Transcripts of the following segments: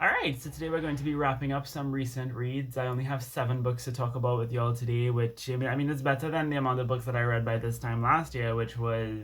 Alright, so today we're going to be wrapping up some recent reads. I only have 7 books to talk about with y'all today, which, I mean, it's better than the amount of books that I read by this time last year, which was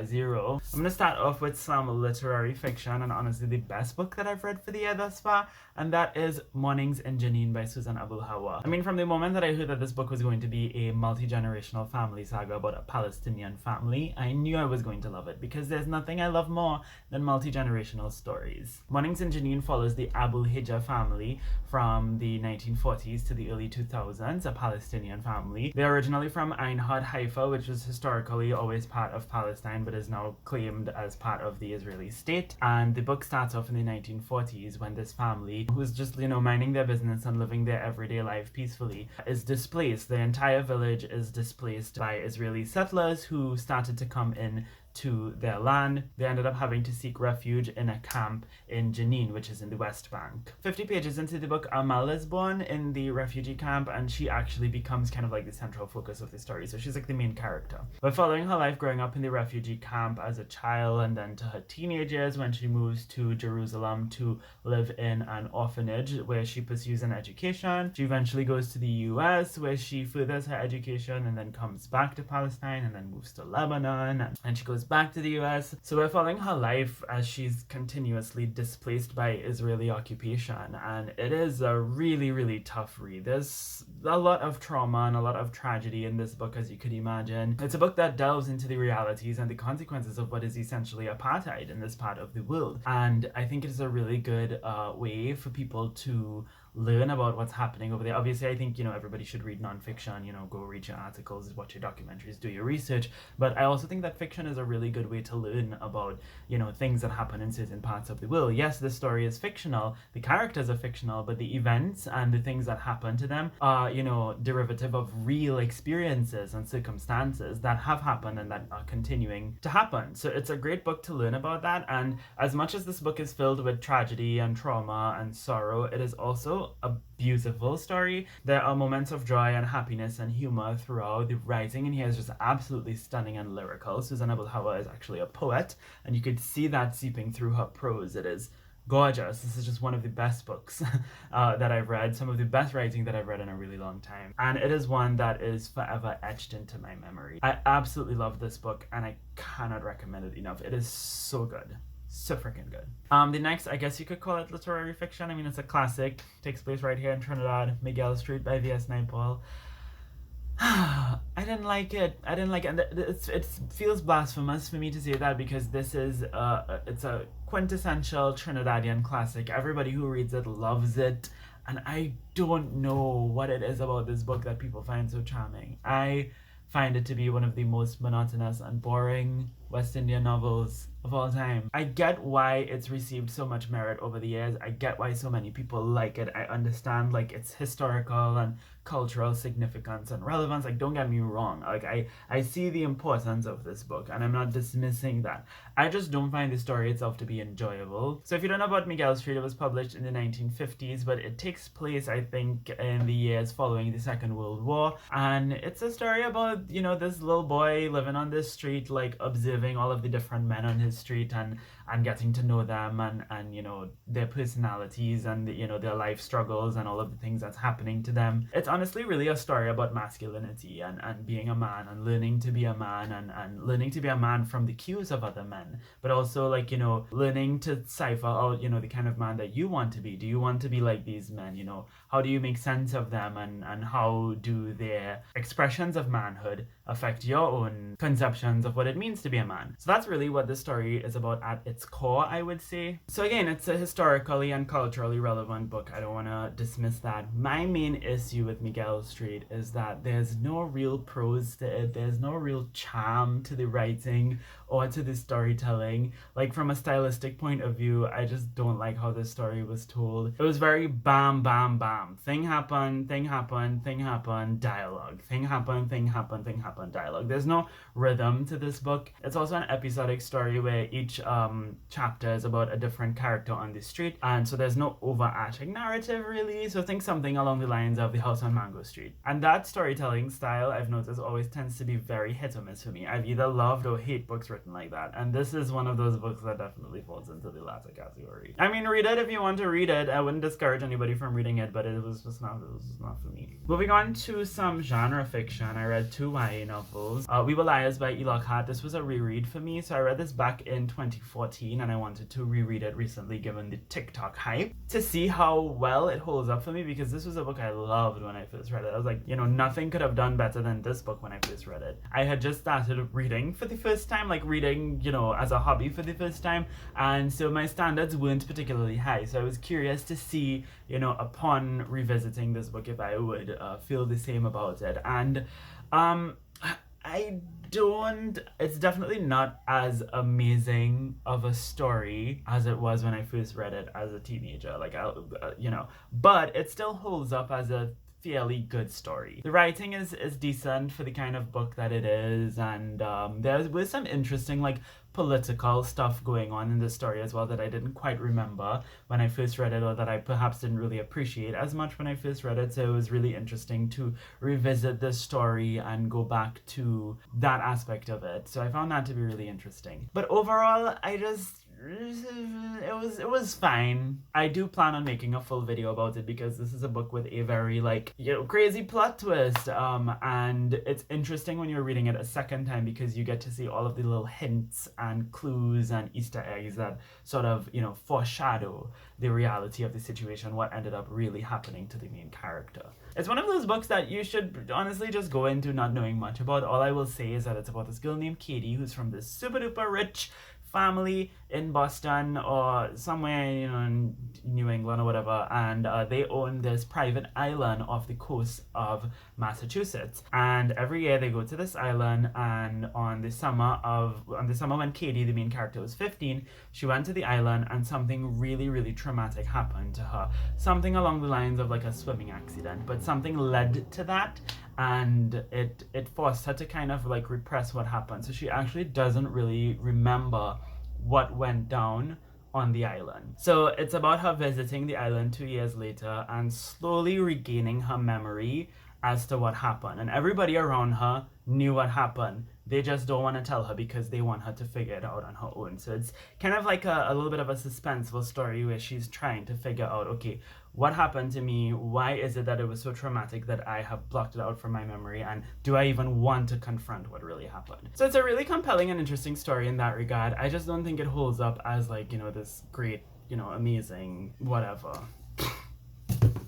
0. I'm going to start off with some literary fiction, and honestly the best book that I've read for the year thus far, and that is Mornings in Jenin by Susan Abu Hawa. I mean, from the moment that I heard that this book was going to be a multi-generational family saga about a Palestinian family, I knew I was going to love it, because there's nothing I love more than multi-generational stories. Mornings in Jenin follows the Abu Hijja family from the 1940s to the early 2000s, a Palestinian family. They're originally from Ein Had, Haifa, which was historically always part of Palestine but is now claimed as part of the Israeli state. And the book starts off in the 1940s when this family, who's just, minding their business and living their everyday life peacefully, is displaced. The entire village is displaced by Israeli settlers who started to come in to their land. They ended up having to seek refuge in a camp in Jenin, which is in the West Bank. 50 pages into the book, Amal is born in the refugee camp, and she actually becomes kind of like the central focus of the story. So she's like the main character. But following her life growing up in the refugee camp as a child, and then to her teenage years when she moves to Jerusalem to live in an orphanage where she pursues an education. She eventually goes to the US where she furthers her education and then comes back to Palestine and then moves to Lebanon, and she goes back to the US. So we're following her life as she's continuously displaced by Israeli occupation, and it is a really, really tough read. There's a lot of trauma and a lot of tragedy in this book, as you could imagine. It's a book that delves into the realities and the consequences of what is essentially apartheid in this part of the world, and I think it is a really good way for people to learn about what's happening over there. Obviously, I think, everybody should read nonfiction, go read your articles, watch your documentaries, do your research. But I also think that fiction is a really good way to learn about, things that happen in certain parts of the world. Yes, the story is fictional, the characters are fictional, but the events and the things that happen to them are, derivative of real experiences and circumstances that have happened and that are continuing to happen. So it's a great book to learn about that. And as much as this book is filled with tragedy and trauma and sorrow, it is also a beautiful story. There are moments of joy and happiness and humor throughout. The writing in here is just absolutely stunning and lyrical. Susan Abu Hawa is actually a poet, and you could see that seeping through her prose. It is gorgeous. This is just one of the best books that I've read, some of the best writing that I've read in a really long time, and it is one that is forever etched into my memory. I absolutely love this book, and I cannot recommend it enough. It is so good. So freaking good. The next, I guess you could call it literary fiction. I mean, it's a classic. Takes place right here in Trinidad. Miguel Street by V.S. Naipaul. I didn't like it. And it feels blasphemous for me to say that, because this is it's a quintessential Trinidadian classic. Everybody who reads it loves it, and I don't know what it is about this book that people find so charming. I find it to be one of the most monotonous and boring West Indian novels of all time. I get why it's received so much merit over the years. I get why so many people like it. I understand its historical and cultural significance and relevance. Don't get me wrong. I see the importance of this book, and I'm not dismissing that. I just don't find the story itself to be enjoyable. So if you don't know about Miguel Street, it was published in the 1950s, but it takes place, I think, in the years following the Second World War. And it's a story about, this little boy living on this street, observing all of the different men on his street and getting to know them and their personalities and their life struggles and all of the things that's happening to them. It's honestly really a story about masculinity and being a man and learning to be a man and learning to be a man from the cues of other men, but also learning to cipher out the kind of man that you want to be. Do you want to be like these men? How do you make sense of them, and how do their expressions of manhood affect your own conceptions of what it means to be a man? So that's really what this story is about at its core, I would say. So again, it's a historically and culturally relevant book. I don't want to dismiss that. My main issue with Miguel Street is that there's no real prose to it. There's no real charm to the writing or to the storytelling. From a stylistic point of view, I just don't like how this story was told. It was very bam, bam, bam. Thing happened, thing happened, thing happened, dialogue. Thing happened, thing happened, thing happened, dialogue. There's no rhythm to this book. It's It's also an episodic story where each chapter is about a different character on the street, and so there's no overarching narrative really. So think something along the lines of The House on Mango Street. And that storytelling style, I've noticed, always tends to be very hit or miss for me. I've either loved or hate books written like that, and this is one of those books that definitely falls into the latter category. I mean, read it if you want to read it. I wouldn't discourage anybody from reading it, but it was just not for me. Moving on to some genre fiction, I read 2 YA novels. We Were Liars by E. Lockhart. This was a reread for me, so I read this back in 2014, and I wanted to reread it recently given the TikTok hype to see how well it holds up for me, because this was a book I loved when I first read it. I was like, you know, nothing could have done better than this book when I first read it. I had just started reading for the first time, like reading, you know, as a hobby for the first time, and so my standards weren't particularly high, so I was curious to see, you know, upon revisiting this book if I would feel the same about it. And it's definitely not as amazing of a story as it was when I first read it as a teenager, like, you know, but it still holds up as a fairly good story. The writing is decent for the kind of book that it is, and there was some interesting, like, political stuff going on in the story as well that I didn't quite remember when I first read it, or that I perhaps didn't really appreciate as much when I first read it. So it was really interesting to revisit this story and go back to that aspect of it. So I found that to be really interesting. But overall, it was fine. I do plan on making a full video about it, because this is a book with a very, like, you know, crazy plot twist, and it's interesting when you're reading it a second time, because you get to see all of the little hints and clues and Easter eggs that sort of, you know, foreshadow the reality of the situation, what ended up really happening to the main character. It's one of those books that you should honestly just go into not knowing much about. All I will say is that it's about this girl named Katie who's from this super duper rich family in Boston or somewhere, you know, in New England or whatever, and they own this private island off the coast of Massachusetts. And every year they go to this island, and on the summer when Katie, the main character, was 15, she went to the island and something really, really traumatic happened to her. Something along the lines of like a swimming accident, but something led to that, and it forced her to kind of like repress what happened. So she actually doesn't really remember what went down on the island. So it's about her visiting the island 2 years later and slowly regaining her memory as to what happened. And everybody around her knew what happened. They just don't want to tell her because they want her to figure it out on her own. So it's kind of like a little bit of a suspenseful story where she's trying to figure out, okay, what happened to me? Why is it that it was so traumatic that I have blocked it out from my memory? And do I even want to confront what really happened? So it's a really compelling and interesting story in that regard. I just don't think it holds up as, like, you know, this great, you know, amazing whatever.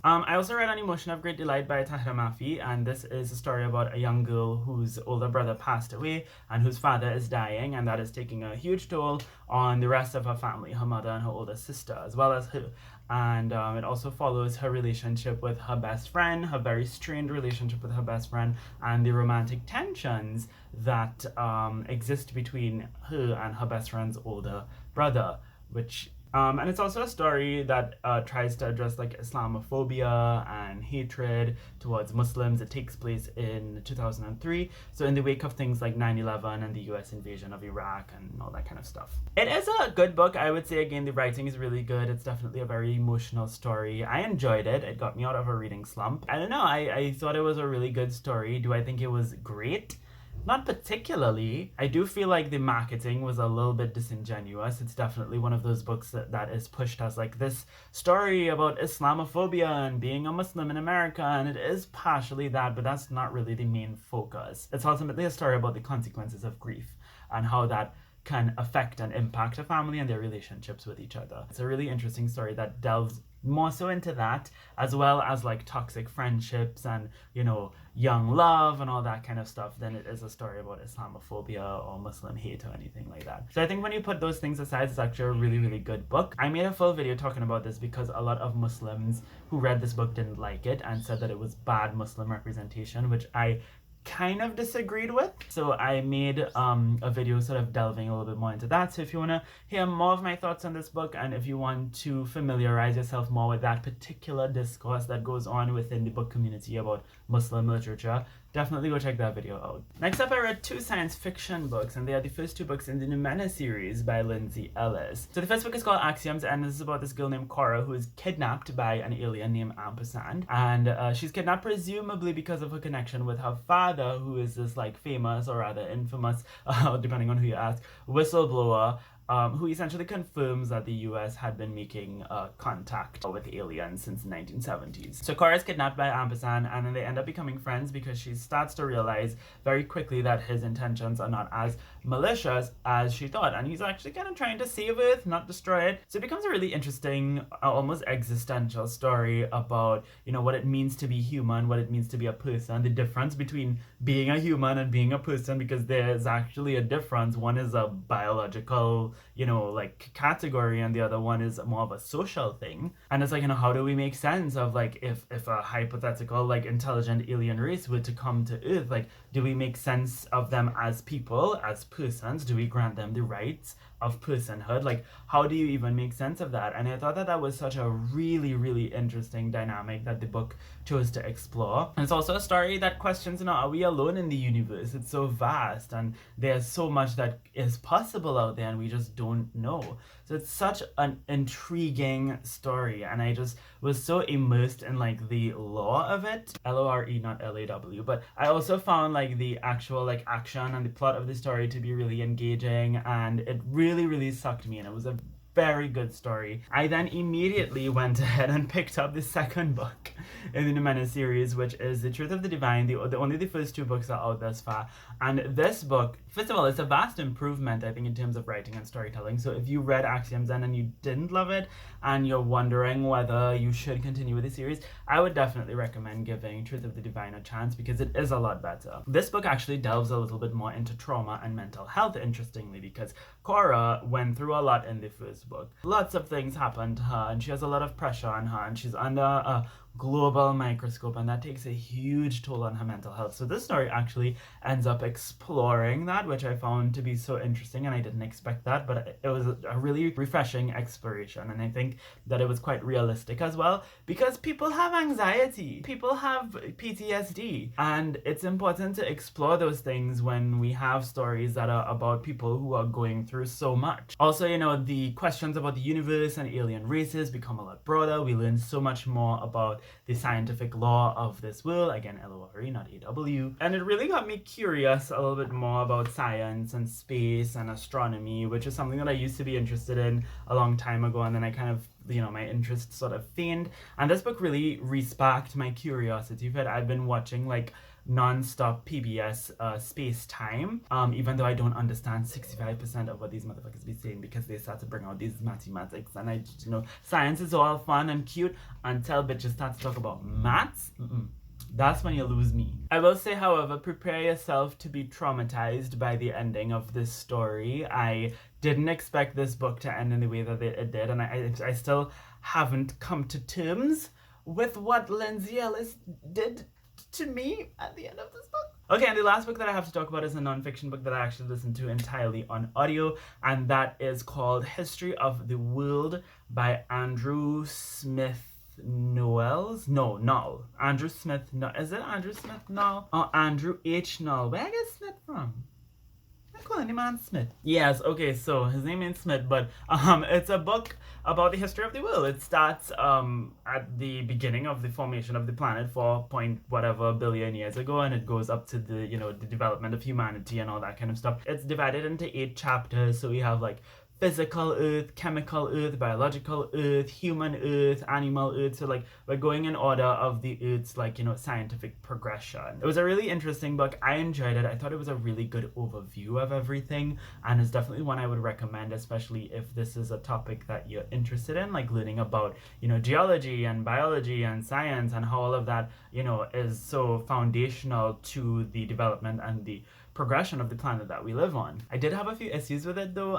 I also read An Emotion of Great Delight by Tahira Mafi, and this is a story about a young girl whose older brother passed away and whose father is dying, and that is taking a huge toll on the rest of her family, her mother and her older sister, as well as her. And it also follows her relationship with her best friend, her very strained relationship with her best friend, and the romantic tensions that exist between her and her best friend's older brother, which and it's also a story that tries to address like Islamophobia and hatred towards Muslims. It takes place in 2003, so in the wake of things like 9/11 and the US invasion of Iraq and all that kind of stuff. It is a good book, I would say. Again, the writing is really good. It's definitely a very emotional story. I enjoyed it. It got me out of a reading slump. I don't know, I thought it was a really good story. Do I think it was great? Not particularly. I do feel like the marketing was a little bit disingenuous. It's definitely one of those books that is pushed as like this story about Islamophobia and being a Muslim in America, and it is partially that, but that's not really the main focus. It's ultimately a story about the consequences of grief and how that can affect and impact a family and their relationships with each other. It's a really interesting story that delves more so into that, as well as like toxic friendships and, you know, young love and all that kind of stuff, than it is a story about Islamophobia or Muslim hate or anything like that. So I think when you put those things aside, it's actually a really, really good book. I made a full video talking about this because a lot of Muslims who read this book didn't like it and said that it was bad Muslim representation, which I kind of disagreed with. So I made a video sort of delving a little bit more into that. So if you want to hear more of my thoughts on this book, and if you want to familiarize yourself more with that particular discourse that goes on within the book community about Muslim literature, definitely go check that video out. Next up, I read 2 science fiction books, and they are the first 2 books in the Numena series by Lindsay Ellis. So the first book is called Axioms, and this is about this girl named Cora who is kidnapped by an alien named Ampersand, and she's kidnapped presumably because of her connection with her father, who is this like famous or rather infamous, depending on who you ask, whistleblower, who essentially confirms that the US had been making contact with aliens since the 1970s. So Cora is kidnapped by Ampersand, and then they end up becoming friends because she starts to realize very quickly that his intentions are not as malicious as she thought, and he's actually kind of trying to save Earth, not destroy it. So it becomes a really interesting, almost existential story about, you know, what it means to be human, what it means to be a person, the difference between being a human and being a person, because there's actually a difference. One is a biological, you know, like category, and the other one is more of a social thing. And it's like, you know, how do we make sense of like if a hypothetical like intelligent alien race were to come to Earth, like do we make sense of them as people, as persons? Do we grant them the rights of personhood? Like, how do you even make sense of that? And I thought that was such a really interesting dynamic that the book chose to explore. And it's also a story that questions, you know, are we alone in the universe? It's so vast, and there's so much that is possible out there, and we just don't know. So it's such an intriguing story, and I just was so immersed in like the lore of it. L-O-R-E, not L-A-W. But I also found like the actual like action and the plot of the story to be really engaging, and it really sucked me in. It was a very good story. I then immediately went ahead and picked up the second book in the Numena series, which is The Truth of the Divine. Only the first 2 books are out thus far. And this book, first of all, it's a vast improvement, I think, in terms of writing and storytelling. So if you read Axioms and you didn't love it, and you're wondering whether you should continue with the series, I would definitely recommend giving Truth of the Divine a chance, because it is a lot better. This book actually delves a little bit more into trauma and mental health, interestingly, because Cora went through a lot in the first book. Lots of things happened to her, and she has a lot of pressure on her, and she's under a global microscope, and that takes a huge toll on her mental health. So this story actually ends up exploring that, which I found to be so interesting, and I didn't expect that, but it was a really refreshing exploration, and I think that it was quite realistic as well, because people have anxiety, people have PTSD, and it's important to explore those things when we have stories that are about people who are going through so much. Also, you know, the questions about the universe and alien races become a lot broader. We learn so much more about the scientific law of this world, again L-O-R-E, not A-W, and it really got me curious a little bit more about science and space and astronomy, which is something that I used to be interested in a long time ago, and then I kind of, you know, my interest sort of waned, and this book really re-sparked my curiosity for it. I've been watching like non-stop PBS Space Time, even though I don't understand 65% of what these motherfuckers be saying, because they start to bring out these mathematics, and I just, you know, science is all fun and cute until bitches start to talk about maths. That's when you lose me. I will say, however, prepare yourself to be traumatized by the ending of this story. I didn't expect this book to end in the way that it did, and I still haven't come to terms with what Lindsay Ellis did to me at the end of this book. Okay, and the last book that I have to talk about is a non-fiction book that I actually listened to entirely on audio, and that is called History of the World by Andrew Smith Noels? No, Null. Andrew Smith, no, is it Andrew Smith Null? Oh, Andrew H. Null. Where I get Smith from? I call any man Smith. Yes, okay, so his name is Smith, but it's a book about the history of the world. It starts at the beginning of the formation of the planet 4 point whatever billion years ago, and it goes up to the, you know, the development of humanity and all that kind of stuff. It's divided into 8 chapters, so we have like physical Earth, chemical Earth, biological Earth, human Earth, animal Earth. So like we're going in order of the Earth's, like, you know, scientific progression. It was a really interesting book. I enjoyed it. I thought it was a really good overview of everything, and it's definitely one I would recommend, especially if this is a topic that you're interested in, like learning about, you know, geology and biology and science and how all of that, you know, is so foundational to the development and the progression of the planet that we live on. I did have a few issues with it though,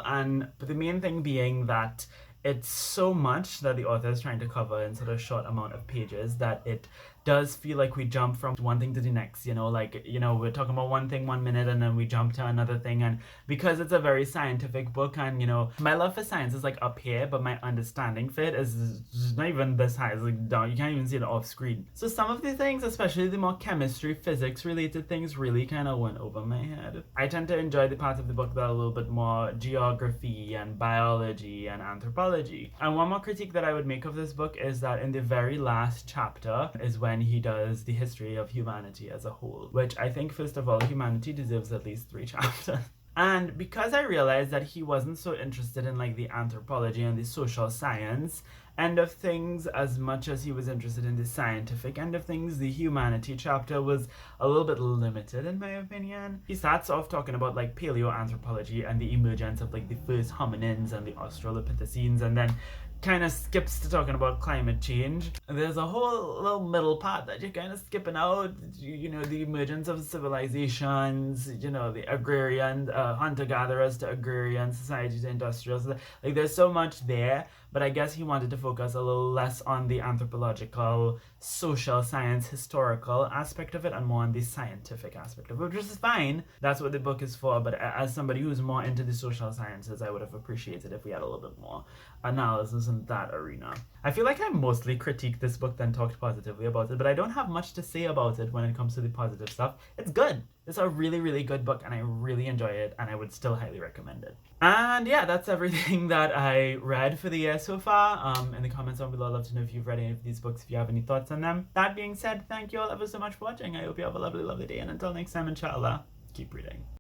but the main thing being that it's so much that the author is trying to cover in sort of short amount of pages that it does feel like we jump from one thing to the next, like, we're talking about one thing 1 minute and then we jump to another thing. And because it's a very scientific book, and my love for science is like up here, but my understanding for it is not even this high. It's like down. You can't even see it off screen. So some of the things, especially the more chemistry, physics related things, really kind of went over my head. I tend to enjoy the parts of the book that are a little bit more geography and biology and anthropology. And one more critique that I would make of this book is that in the very last chapter is when he does the history of humanity as a whole, which I think, first of all, humanity deserves at least 3 chapters. And because I realized that he wasn't so interested in like the anthropology and the social science end of things as much as he was interested in the scientific end of things, the humanity chapter was a little bit limited in my opinion. He starts off talking about like paleoanthropology and the emergence of like the first hominins and the Australopithecines, and then kind of skips to talking about climate change. There's a whole little middle part that you're kind of skipping out, the emergence of civilizations, the agrarian, hunter-gatherers to agrarian society to industrial. So like there's so much there, but I guess he wanted to focus a little less on the anthropological, social science, historical aspect of it and more on the scientific aspect of it, which is fine. That's what the book is for, but as somebody who's more into the social sciences, I would have appreciated if we had a little bit more analysis in that arena. I feel like I mostly critiqued this book then talked positively about it, but I don't have much to say about it when it comes to the positive stuff. It's good. It's a really, really good book and I really enjoy it and I would still highly recommend it. And yeah, that's everything that I read for the year so far. In the comments down below, I'd love to know if you've read any of these books, if you have any thoughts on them. That being said, thank you all ever so much for watching. I hope you have a lovely, lovely day, and until next time, inshallah, keep reading.